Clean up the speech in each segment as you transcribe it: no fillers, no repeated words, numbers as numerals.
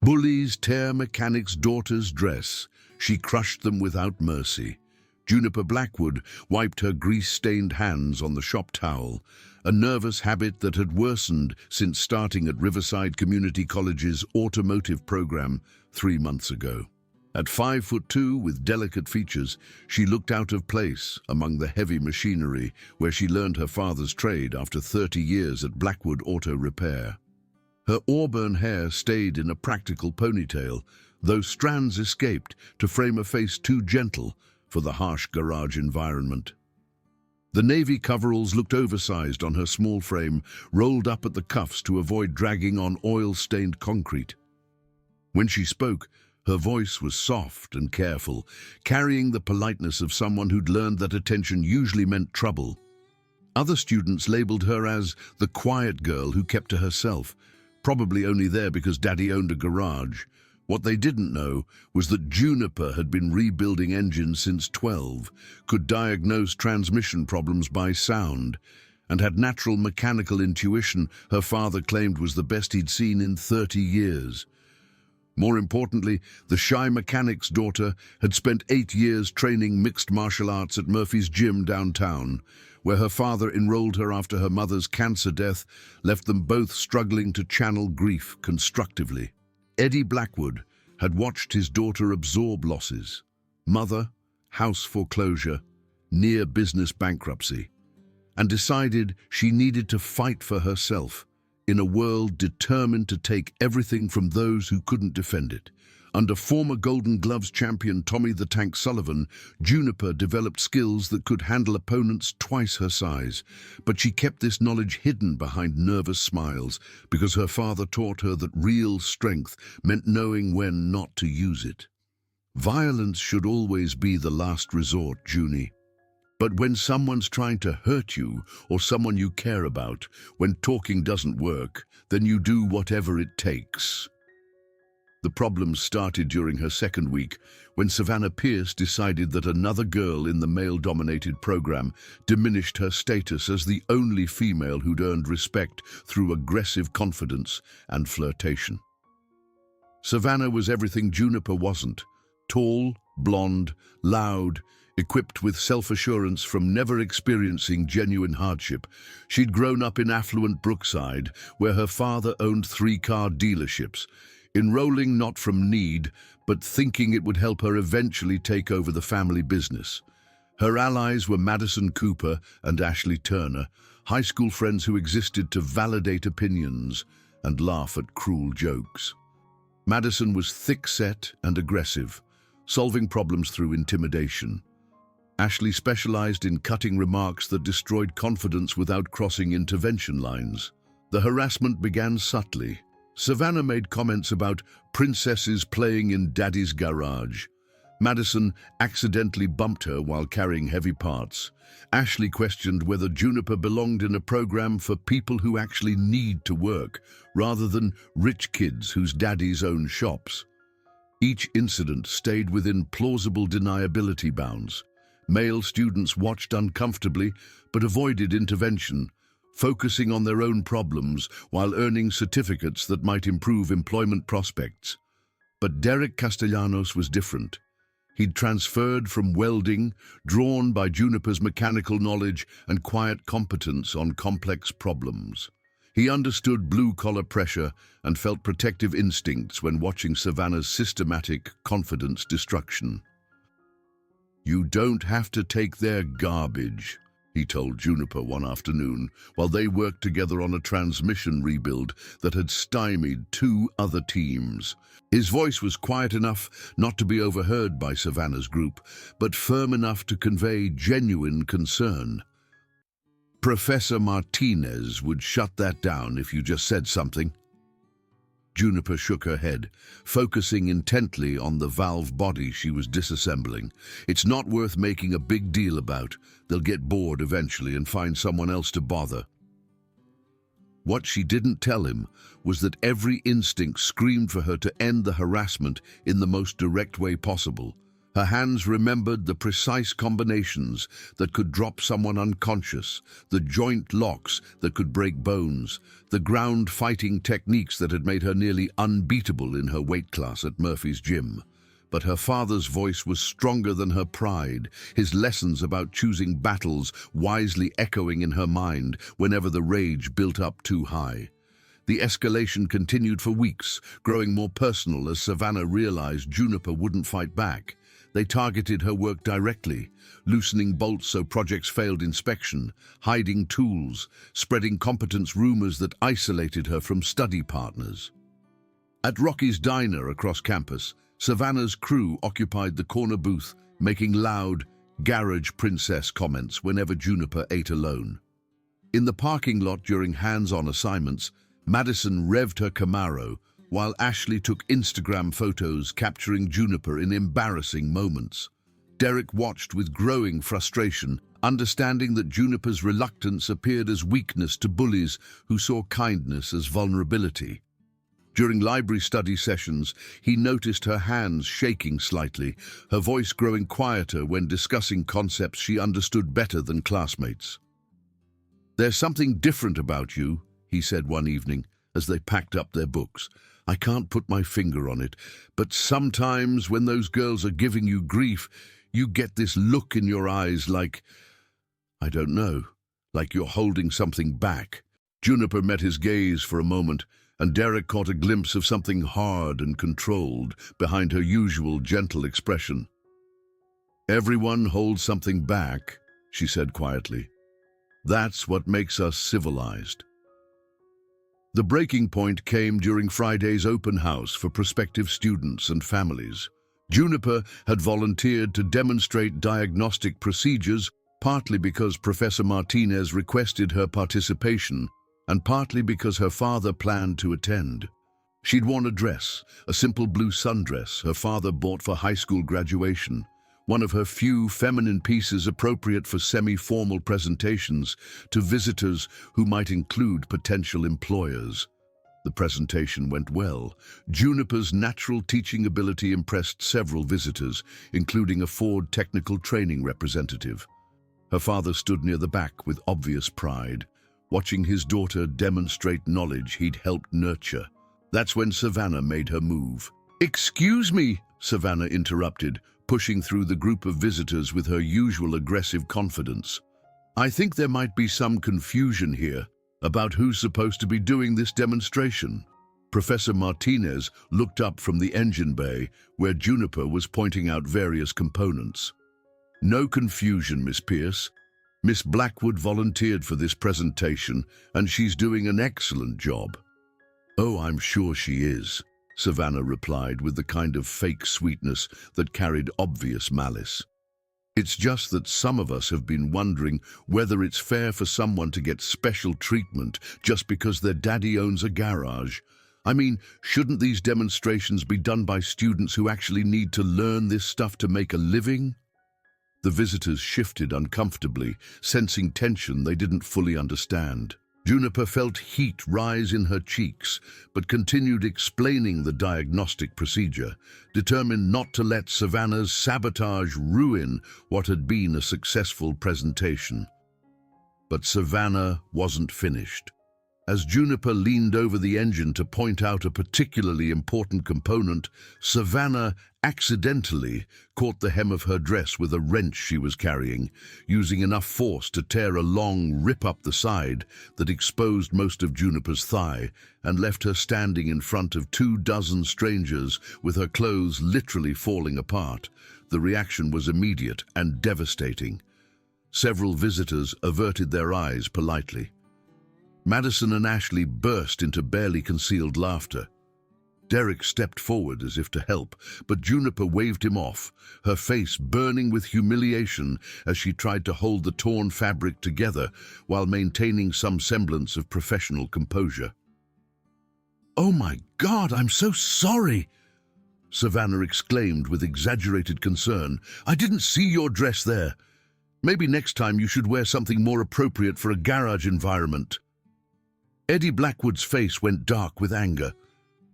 Bullies tear mechanics' daughter's dress. She crushed them without mercy. Juniper Blackwood wiped her grease-stained hands on the shop towel, a nervous habit that had worsened since starting at Riverside Community College's automotive program 3 months ago. At 5'2", with delicate features, she looked out of place among the heavy machinery where she learned her father's trade after 30 years at Blackwood Auto Repair. Her auburn hair stayed in a practical ponytail, though strands escaped to frame a face too gentle for the harsh garage environment. The navy coveralls looked oversized on her small frame, rolled up at the cuffs to avoid dragging on oil-stained concrete. When she spoke, her voice was soft and careful, carrying the politeness of someone who'd learned that attention usually meant trouble. Other students labeled her as the quiet girl who kept to herself, probably only there because Daddy owned a garage. What they didn't know was that Juniper had been rebuilding engines since 12, could diagnose transmission problems by sound, and had natural mechanical intuition her father claimed was the best he'd seen in 30 years. More importantly, the shy mechanic's daughter had spent 8 years training mixed martial arts at Murphy's Gym downtown, where her father enrolled her after her mother's cancer death left them both struggling to channel grief constructively. Eddie Blackwood had watched his daughter absorb losses: mother, house foreclosure, near business bankruptcy, and decided she needed to fight for herself in a world determined to take everything from those who couldn't defend it. Under former Golden Gloves champion Tommy the Tank Sullivan, Juniper developed skills that could handle opponents twice her size, but she kept this knowledge hidden behind nervous smiles because her father taught her that real strength meant knowing when not to use it. Violence should always be the last resort, Junie. But when someone's trying to hurt you or someone you care about, when talking doesn't work, then you do whatever it takes. The problems started during her second week when Savannah Pierce decided that another girl in the male-dominated program diminished her status as the only female who'd earned respect through aggressive confidence and flirtation. Savannah was everything Juniper wasn't: tall, blonde, loud, equipped with self-assurance from never experiencing genuine hardship. She'd grown up in affluent Brookside, where her father owned 3-car dealerships, enrolling not from need, but thinking it would help her eventually take over the family business. Her allies were Madison Cooper and Ashley Turner, high school friends who existed to validate opinions and laugh at cruel jokes. Madison was thick-set and aggressive, solving problems through intimidation. Ashley specialized in cutting remarks that destroyed confidence without crossing intervention lines. The harassment began subtly. Savannah made comments about princesses playing in Daddy's garage. Madison accidentally bumped her while carrying heavy parts. Ashley questioned whether Juniper belonged in a program for people who actually need to work, rather than rich kids whose daddies own shops. Each incident stayed within plausible deniability bounds. Male students watched uncomfortably but avoided intervention, focusing on their own problems while earning certificates that might improve employment prospects. But Derek Castellanos was different. He'd transferred from welding, drawn by Juniper's mechanical knowledge and quiet competence on complex problems. He understood blue-collar pressure and felt protective instincts when watching Savannah's systematic confidence destruction. "You don't have to take their garbage," he told Juniper one afternoon while they worked together on a transmission rebuild that had stymied 2 other teams. His voice was quiet enough not to be overheard by Savannah's group, but firm enough to convey genuine concern. "Professor Martinez would shut that down if you just said something." Juniper shook her head, focusing intently on the valve body she was disassembling. "It's not worth making a big deal about. They'll get bored eventually and find someone else to bother." What she didn't tell him was that every instinct screamed for her to end the harassment in the most direct way possible. Her hands remembered the precise combinations that could drop someone unconscious, the joint locks that could break bones, the ground fighting techniques that had made her nearly unbeatable in her weight class at Murphy's gym. But her father's voice was stronger than her pride, his lessons about choosing battles wisely echoing in her mind whenever the rage built up too high. The escalation continued for weeks, growing more personal as Savannah realized Juniper wouldn't fight back. They targeted her work directly, loosening bolts so projects failed inspection, hiding tools, spreading competence rumors that isolated her from study partners. At Rocky's diner across campus, Savannah's crew occupied the corner booth, making loud, garage princess comments whenever Juniper ate alone. In the parking lot during hands-on assignments, Madison revved her Camaro, while Ashley took Instagram photos capturing Juniper in embarrassing moments. Derek watched with growing frustration, understanding that Juniper's reluctance appeared as weakness to bullies who saw kindness as vulnerability. During library study sessions, he noticed her hands shaking slightly, her voice growing quieter when discussing concepts she understood better than classmates. "There's something different about you," he said one evening as they packed up their books. "I can't put my finger on it, but sometimes when those girls are giving you grief, you get this look in your eyes like, I don't know, like you're holding something back." Juniper met his gaze for a moment, and Derek caught a glimpse of something hard and controlled behind her usual gentle expression. "Everyone holds something back," she said quietly. "That's what makes us civilized." The breaking point came during Friday's open house for prospective students and families. Juniper had volunteered to demonstrate diagnostic procedures, partly because Professor Martinez requested her participation, and partly because her father planned to attend. She'd worn a dress, a simple blue sundress her father bought for high school graduation, one of her few feminine pieces appropriate for semi-formal presentations to visitors who might include potential employers. The presentation went well. Juniper's natural teaching ability impressed several visitors, including a Ford technical training representative. Her father stood near the back with obvious pride, watching his daughter demonstrate knowledge he'd helped nurture. That's when Savannah made her move. "Excuse me," Savannah interrupted, pushing through the group of visitors with her usual aggressive confidence. "I think there might be some confusion here about who's supposed to be doing this demonstration." Professor Martinez looked up from the engine bay, where Juniper was pointing out various components. "No confusion, Miss Pierce. Miss Blackwood volunteered for this presentation, and she's doing an excellent job." "Oh, I'm sure she is," Savannah replied with the kind of fake sweetness that carried obvious malice. "It's just that some of us have been wondering whether it's fair for someone to get special treatment just because their daddy owns a garage. I mean, shouldn't these demonstrations be done by students who actually need to learn this stuff to make a living?" The visitors shifted uncomfortably, sensing tension they didn't fully understand. Juniper felt heat rise in her cheeks, but continued explaining the diagnostic procedure, determined not to let Savannah's sabotage ruin what had been a successful presentation. But Savannah wasn't finished. As Juniper leaned over the engine to point out a particularly important component, Savannah accidentally caught the hem of her dress with a wrench she was carrying, using enough force to tear a long rip up the side that exposed most of Juniper's thigh and left her standing in front of 24 strangers with her clothes literally falling apart. The reaction was immediate and devastating. Several visitors averted their eyes politely. Madison and Ashley burst into barely concealed laughter. Derek stepped forward as if to help, but Juniper waved him off, her face burning with humiliation as she tried to hold the torn fabric together while maintaining some semblance of professional composure. "Oh my God, I'm so sorry!" Savannah exclaimed with exaggerated concern. "I didn't see your dress there. Maybe next time you should wear something more appropriate for a garage environment." Eddie Blackwood's face went dark with anger.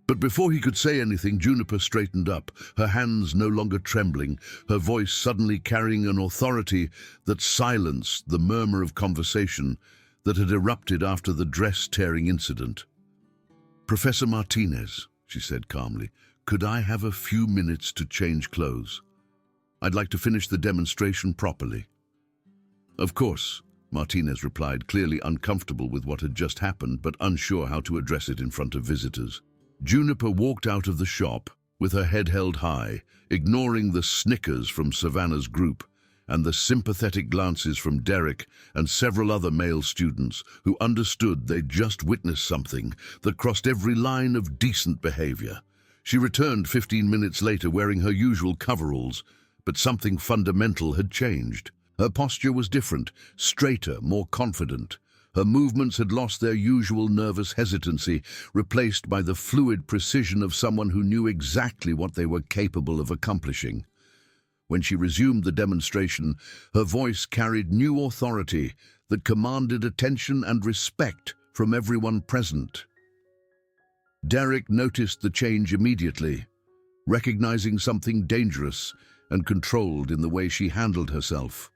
But before he could say anything, Juniper straightened up, her hands no longer trembling, her voice suddenly carrying an authority that silenced the murmur of conversation that had erupted after the dress-tearing incident. "Professor Martinez," she said calmly, "could I have a few minutes to change clothes? I'd like to finish the demonstration properly." "Of course," Martinez replied, clearly uncomfortable with what had just happened, but unsure how to address it in front of visitors. Juniper walked out of the shop with her head held high, ignoring the snickers from Savannah's group and the sympathetic glances from Derek and several other male students who understood they'd just witnessed something that crossed every line of decent behavior. She returned 15 minutes later wearing her usual coveralls, but something fundamental had changed. Her posture was different, straighter, more confident. Her movements had lost their usual nervous hesitancy, replaced by the fluid precision of someone who knew exactly what they were capable of accomplishing. When she resumed the demonstration, her voice carried new authority that commanded attention and respect from everyone present. Derek noticed the change immediately, recognizing something dangerous and controlled in the way she handled herself.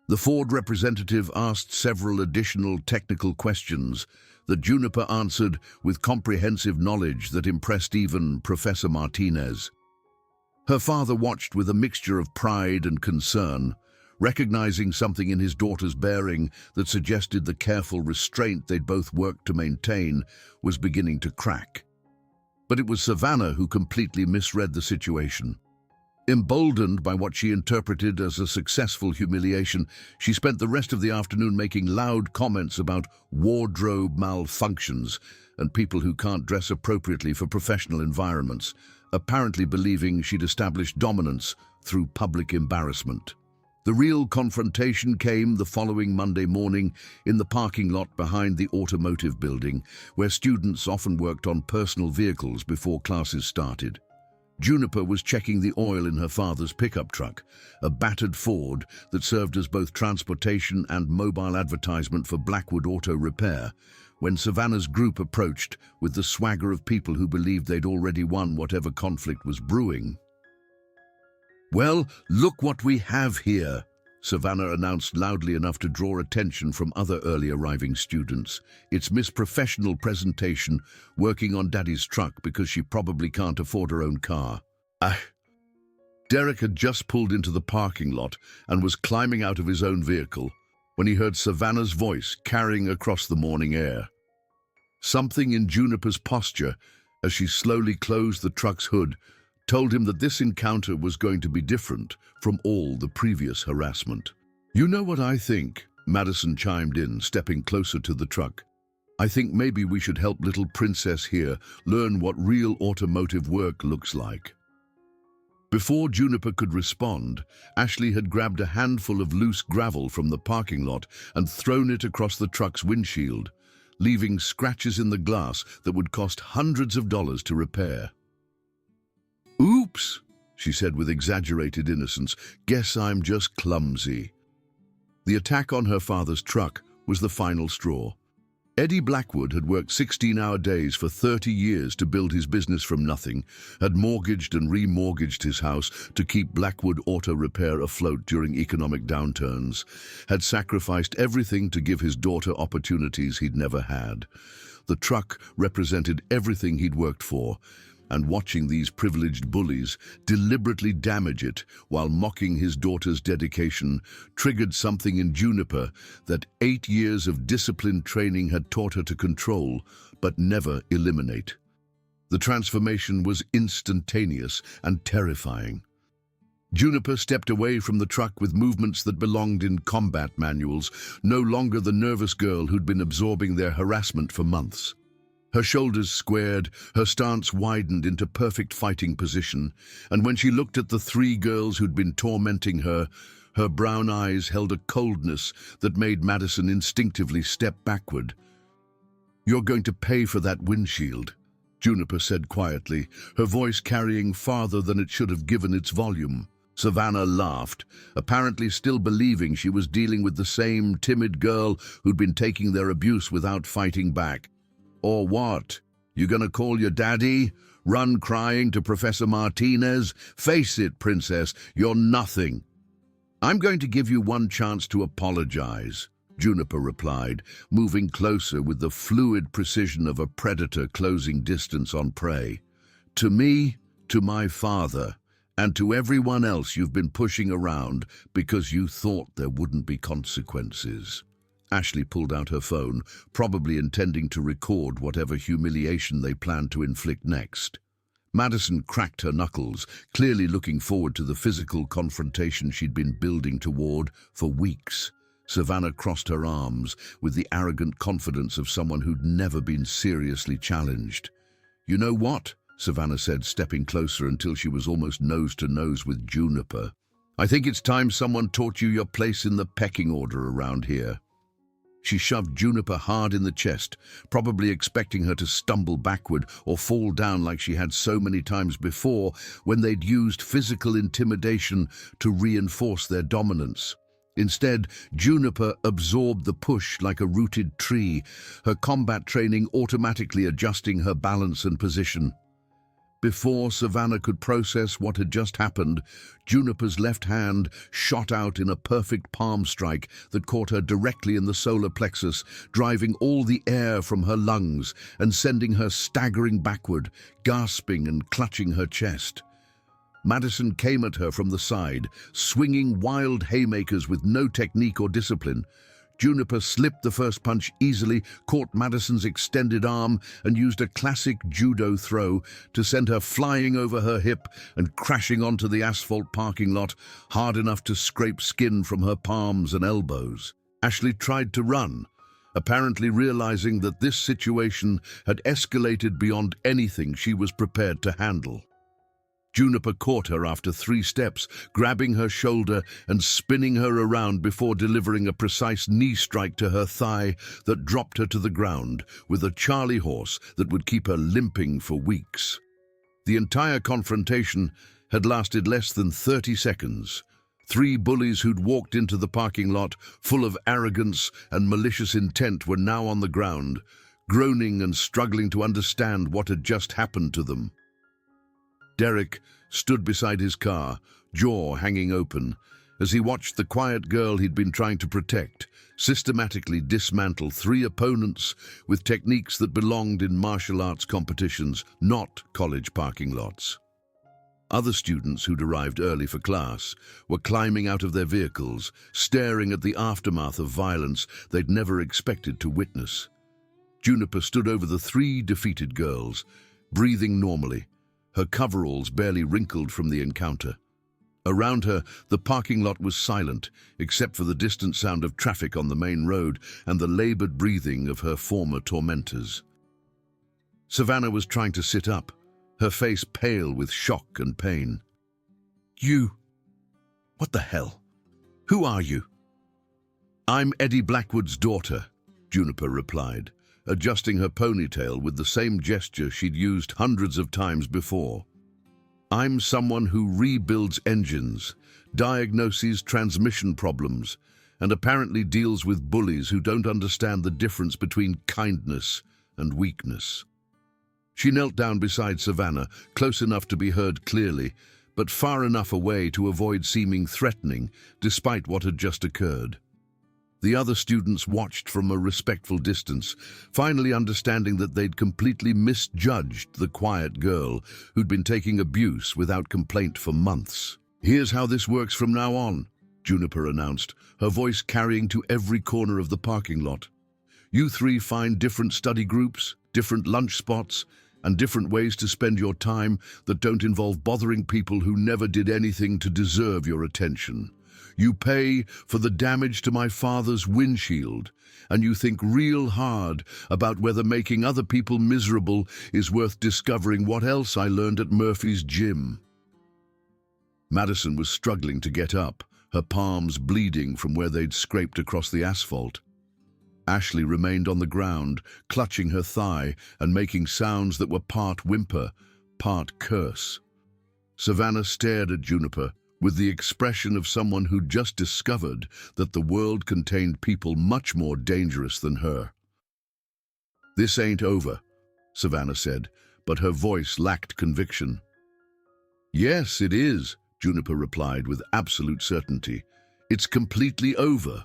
The Ford representative asked several additional technical questions that Juniper answered with comprehensive knowledge that impressed even Professor Martinez. Her father watched with a mixture of pride and concern, recognizing something in his daughter's bearing that suggested the careful restraint they'd both worked to maintain was beginning to crack. But it was Savannah who completely misread the situation. Emboldened by what she interpreted as a successful humiliation, she spent the rest of the afternoon making loud comments about wardrobe malfunctions and people who can't dress appropriately for professional environments, apparently believing she'd established dominance through public embarrassment. The real confrontation came the following Monday morning in the parking lot behind the automotive building, where students often worked on personal vehicles before classes started. Juniper was checking the oil in her father's pickup truck, a battered Ford that served as both transportation and mobile advertisement for Blackwood Auto Repair, when Savannah's group approached with the swagger of people who believed they'd already won whatever conflict was brewing. "Well, look what we have here," Savannah announced loudly enough to draw attention from other early arriving students. "It's Miss Professional Presentation working on Daddy's truck because she probably can't afford her own car." Derek had just pulled into the parking lot and was climbing out of his own vehicle when he heard Savannah's voice carrying across the morning air. Something in Juniper's posture, as she slowly closed the truck's hood, told him that this encounter was going to be different from all the previous harassment. "You know what I think?" Madison chimed in, stepping closer to the truck. "I think maybe we should help little princess here learn what real automotive work looks like." Before Juniper could respond, Ashley had grabbed a handful of loose gravel from the parking lot and thrown it across the truck's windshield, leaving scratches in the glass that would cost hundreds of dollars to repair. "Oops," she said with exaggerated innocence. "Guess I'm just clumsy." The attack on her father's truck was the final straw. Eddie Blackwood had worked 16-hour days for 30 years to build his business from nothing, had mortgaged and remortgaged his house to keep Blackwood Auto Repair afloat during economic downturns, had sacrificed everything to give his daughter opportunities he'd never had. The truck represented everything he'd worked for, and watching these privileged bullies deliberately damage it while mocking his daughter's dedication triggered something in Juniper that 8 years of disciplined training had taught her to control, but never eliminate. The transformation was instantaneous and terrifying. Juniper stepped away from the truck with movements that belonged in combat manuals, no longer the nervous girl who'd been absorbing their harassment for months. Her shoulders squared, her stance widened into perfect fighting position, and when she looked at the 3 girls who'd been tormenting her, her brown eyes held a coldness that made Madison instinctively step backward. "You're going to pay for that windshield," Juniper said quietly, her voice carrying farther than it should have given its volume. Savannah laughed, apparently still believing she was dealing with the same timid girl who'd been taking their abuse without fighting back. "Or what?" You gonna call your daddy? Run crying to Professor Martinez? Face it, princess, you're nothing. I'm going to give you one chance to apologize, Juniper replied, moving closer with the fluid precision of a predator closing distance on prey. To me, to my father, and to everyone else you've been pushing around because you thought there wouldn't be consequences. Ashley pulled out her phone, probably intending to record whatever humiliation they planned to inflict next. Madison cracked her knuckles, clearly looking forward to the physical confrontation she'd been building toward for weeks. Savannah crossed her arms with the arrogant confidence of someone who'd never been seriously challenged. You know what? Savannah said, stepping closer until she was almost nose to nose with Juniper. I think it's time someone taught you your place in the pecking order around here. She shoved Juniper hard in the chest, probably expecting her to stumble backward or fall down like she had so many times before when they'd used physical intimidation to reinforce their dominance. Instead, Juniper absorbed the push like a rooted tree, her combat training automatically adjusting her balance and position. Before Savannah could process what had just happened, Juniper's left hand shot out in a perfect palm strike that caught her directly in the solar plexus, driving all the air from her lungs and sending her staggering backward, gasping and clutching her chest. Madison came at her from the side, swinging wild haymakers with no technique or discipline. Juniper slipped the first punch easily, caught Madison's extended arm, and used a classic judo throw to send her flying over her hip and crashing onto the asphalt parking lot, hard enough to scrape skin from her palms and elbows. Ashley tried to run, apparently realizing that this situation had escalated beyond anything she was prepared to handle. Juniper caught her after 3 steps, grabbing her shoulder and spinning her around before delivering a precise knee strike to her thigh that dropped her to the ground with a Charlie horse that would keep her limping for weeks. The entire confrontation had lasted less than 30 seconds. 3 bullies who'd walked into the parking lot full of arrogance and malicious intent were now on the ground, groaning and struggling to understand what had just happened to them. Derek stood beside his car, jaw hanging open, as he watched the quiet girl he'd been trying to protect systematically dismantle 3 opponents with techniques that belonged in martial arts competitions, not college parking lots. Other students who'd arrived early for class were climbing out of their vehicles, staring at the aftermath of violence they'd never expected to witness. Juniper stood over the 3 defeated girls, breathing normally, her coveralls barely wrinkled from the encounter. Around her, the parking lot was silent, except for the distant sound of traffic on the main road and the labored breathing of her former tormentors. Savannah was trying to sit up, her face pale with shock and pain. You? What the hell? Who are you? I'm Eddie Blackwood's daughter, Juniper replied, adjusting her ponytail with the same gesture she'd used hundreds of times before. I'm someone who rebuilds engines, diagnoses transmission problems, and apparently deals with bullies who don't understand the difference between kindness and weakness. She knelt down beside Savannah, close enough to be heard clearly, but far enough away to avoid seeming threatening, despite what had just occurred. The other students watched from a respectful distance, finally understanding that they'd completely misjudged the quiet girl who'd been taking abuse without complaint for months. Here's how this works from now on, Juniper announced, her voice carrying to every corner of the parking lot. You 3 find different study groups, different lunch spots, and different ways to spend your time that don't involve bothering people who never did anything to deserve your attention. You pay for the damage to my father's windshield, and you think real hard about whether making other people miserable is worth discovering what else I learned at Murphy's gym. Madison was struggling to get up, her palms bleeding from where they'd scraped across the asphalt. Ashley remained on the ground, clutching her thigh and making sounds that were part whimper, part curse. Savannah stared at Juniper, with the expression of someone who'd just discovered that the world contained people much more dangerous than her. This ain't over, Savannah said, but her voice lacked conviction. Yes, it is, Juniper replied with absolute certainty. It's completely over.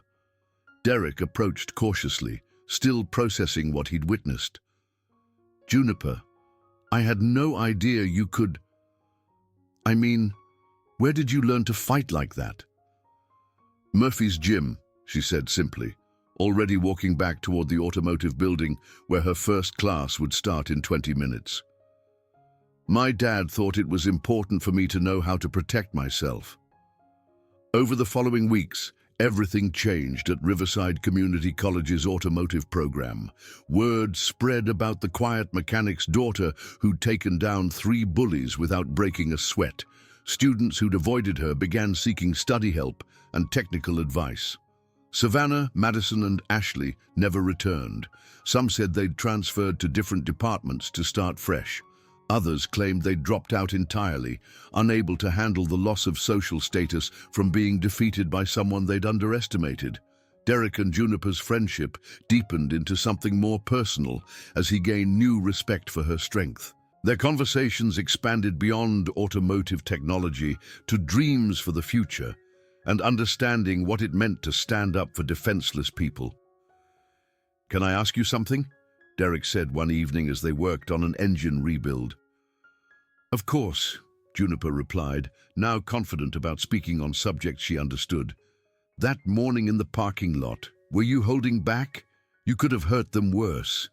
Derek approached cautiously, still processing what he'd witnessed. Juniper, I had no idea you could... where did you learn to fight like that? Murphy's gym, she said simply, already walking back toward the automotive building where her first class would start in 20 minutes. My dad thought it was important for me to know how to protect myself. Over the following weeks, everything changed at Riverside Community College's automotive program. Word spread about the quiet mechanic's daughter who'd taken down 3 bullies without breaking a sweat. Students who'd avoided her began seeking study help and technical advice. Savannah, Madison, and Ashley never returned. Some said they'd transferred to different departments to start fresh. Others claimed they'd dropped out entirely, unable to handle the loss of social status from being defeated by someone they'd underestimated. Derek and Juniper's friendship deepened into something more personal as he gained new respect for her strength. Their conversations expanded beyond automotive technology to dreams for the future and understanding what it meant to stand up for defenseless people. "Can I ask you something?" Derek said one evening as they worked on an engine rebuild. "Of course," Juniper replied, now confident about speaking on subjects she understood. "That morning in the parking lot, were you holding back? You could have hurt them worse."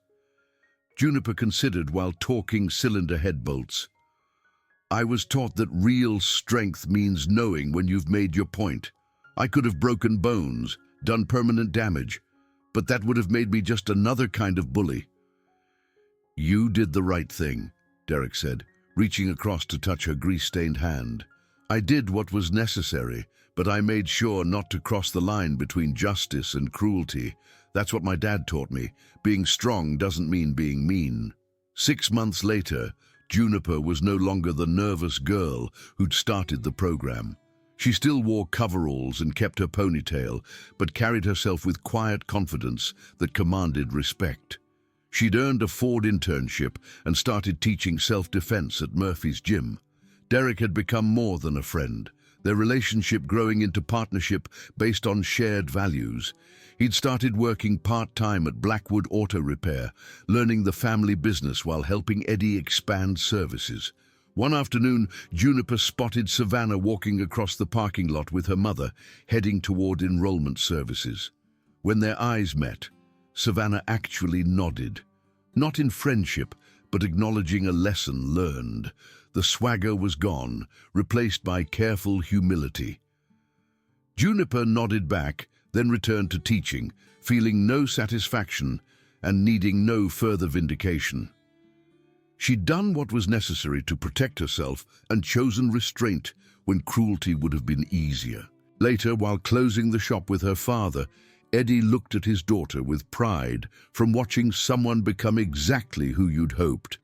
Juniper considered while torquing cylinder head bolts. "I was taught that real strength means knowing when you've made your point. I could have broken bones, done permanent damage, but that would have made me just another kind of bully." "You did the right thing," Derek said, reaching across to touch her grease-stained hand. "I did what was necessary, but I made sure not to cross the line between justice and cruelty. That's what my dad taught me. Being strong doesn't mean being mean." 6 months later, Juniper was no longer the nervous girl who'd started the program. She still wore coveralls and kept her ponytail, but carried herself with quiet confidence that commanded respect. She'd earned a Ford internship and started teaching self-defense at Murphy's gym. Derek had become more than a friend, their relationship growing into partnership based on shared values. He'd started working part-time at Blackwood Auto Repair, learning the family business while helping Eddie expand services. One afternoon, Juniper spotted Savannah walking across the parking lot with her mother, heading toward enrollment services. When their eyes met, Savannah actually nodded, not in friendship, but acknowledging a lesson learned. The swagger was gone, replaced by careful humility. Juniper nodded back, then returned to teaching, feeling no satisfaction and needing no further vindication. She'd done what was necessary to protect herself and chosen restraint when cruelty would have been easier. Later, while closing the shop with her father, Eddie looked at his daughter with pride from watching someone become exactly who you'd hoped.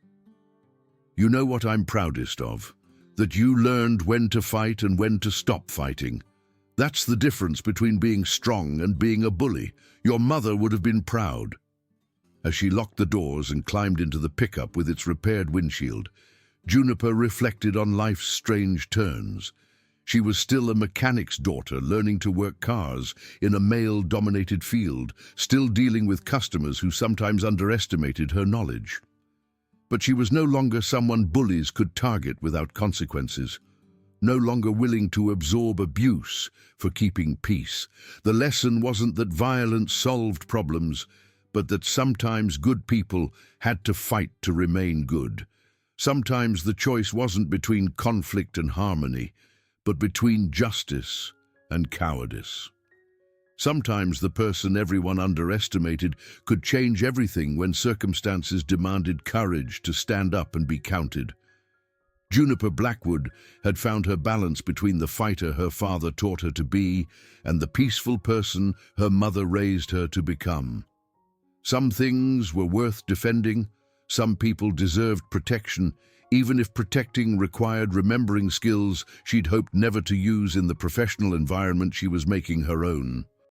"You know what I'm proudest of? That you learned when to fight and when to stop fighting. That's the difference between being strong and being a bully. Your mother would have been proud." As she locked the doors and climbed into the pickup with its repaired windshield, Juniper reflected on life's strange turns. She was still a mechanic's daughter learning to work cars in a male-dominated field, still dealing with customers who sometimes underestimated her knowledge. But she was no longer someone bullies could target without consequences, no longer willing to absorb abuse for keeping peace. The lesson wasn't that violence solved problems, but that sometimes good people had to fight to remain good. Sometimes the choice wasn't between conflict and harmony, but between justice and cowardice. Sometimes the person everyone underestimated could change everything when circumstances demanded courage to stand up and be counted. Juniper Blackwood had found her balance between the fighter her father taught her to be and the peaceful person her mother raised her to become. Some things were worth defending, some people deserved protection, even if protecting required remembering skills she'd hoped never to use in the professional environment she was making her own.